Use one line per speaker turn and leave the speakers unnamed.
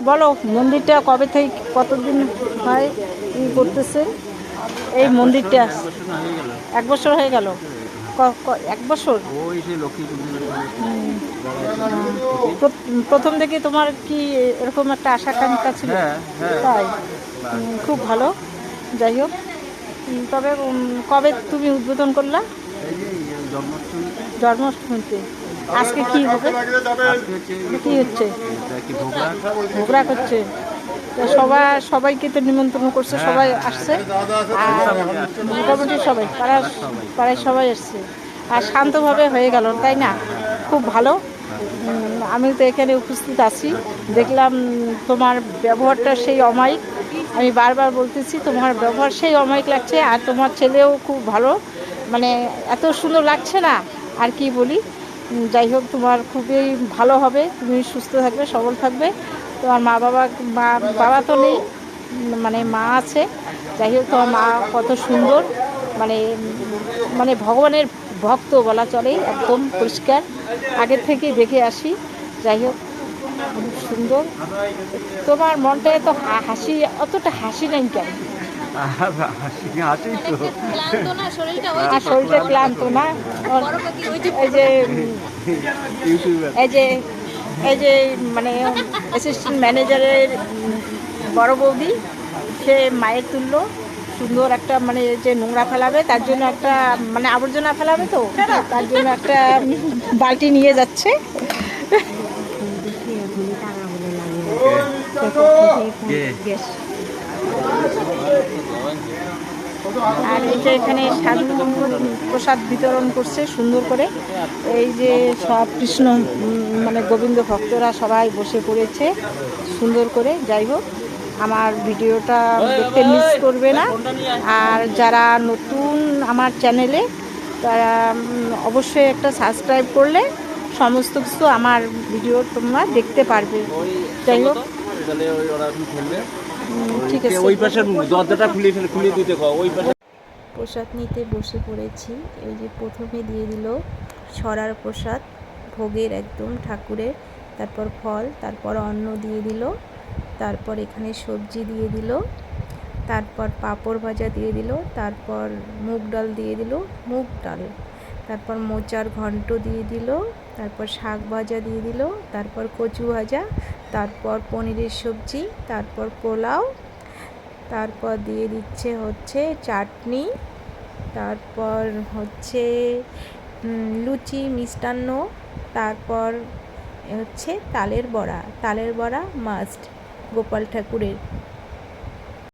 বলো মন্দিরটা কবে থেকে কতদিন হয় কি করতেছে এই মন্দিরটা? 1 বছর হয়ে গেল। 1 বছর? প্রথম থেকে তোমার কি এরকম একটা আশা আকাঙ্ক্ষা ছিল? তাই? খুব ভালো। যাই হোক, তবে কবে তুমি উদ্বোধন করলা? জন্মাষ্টমীতে। আজকে কি হবে? কি হচ্ছে? ভোগরাগ হচ্ছে। তো সবাইকে তো নিমন্ত্রণ করছে, সবাই আসছে। আর কমিটির সবাই, পাড়ায় সবাই আসছে। আর শান্তভাবে হয়ে গেল, তাই না? খুব ভালো। আমি তো এখানে উপস্থিত আছি, দেখলাম তোমার ব্যবহারটা সেই অমায়িক। আমি বারবার বলতেছি তোমার ব্যবহার সেই অমায়িক লাগছে। আর তোমার ছেলেও খুব ভালো, মানে এত সুন্দর লাগছে না আর কি বলি। যাই হোক, তোমার খুবই ভালো হবে, তুমি সুস্থ থাকবে, সবল থাকবে। তোমার বাবা তো নেই, মানে মা আছে। যাই হোক, তোমার মা কত সুন্দর, মানে মানে ভগবানের ভক্ত বলা চলে, একদম পরিষ্কার, আগের থেকেই দেখে আসি। যাই হোক, খুব সুন্দর। তোমার মনটা এত হাসি, অতটা হাসি নাই কেন? আর শরীরটা ক্লান্ত না? এই যে এই যে এই যে মানে অ্যাসিস্ট্যান্ট ম্যানেজারের বড় বৌদি, সে মায়ের তুল্য সুন্দর একটা, মানে যে নোংরা ফেলাবে তার জন্য একটা, মানে আবর্জনা ফেলাবে, তো তার জন্য একটা বালতি নিয়ে যাচ্ছে। আর এই যে এখানে সাধু প্রসাদ বিতরণ করছে সুন্দর করে। এই যে সব কৃষ্ণ মানে গোবিন্দ ভক্তরা সবাই বসে পড়েছে সুন্দর করে। যাই হোক, আমার ভিডিওটা দেখতে মিস করবে না। আর যারা নতুন আমার চ্যানেলে, তারা অবশ্যই একটা সাবস্ক্রাইব করলে সমস্ত কিছু আমার ভিডিও তোমরা দেখতে পারবে। যাই হোক, ঠিক আছে, ওই পাশে দরজাটা খুলে দিতে কও। ওই পাশে প্রসাদ নিতে বসে পড়েছি। এই যে প্রথমে দিয়ে দিল ছড়ার প্রসাদ, ভোগের একদম ঠাকুরের, তারপর ফল, তারপর অন্ন দিয়ে দিল, তারপর এখানে সবজি দিয়ে দিল, তারপর পাঁপড় ভাজা দিয়ে দিল, তারপর মুগ ডাল দিয়ে দিল, মুগ ডাল, তারপর মোচার ঘন্ট দিয়ে দিল, তারপর শাক ভাজা দিয়ে দিল, তারপর কচু ভাজা, তারপর পনিরের সবজি, তারপর পোলাও, তারপর দিয়ে দিচ্ছে হচ্ছে চাটনি, তারপর হচ্ছে লুচি মিষ্টান্ন, তারপর হচ্ছে তালের বড়া মাস্ট গোপাল ঠাকুরের।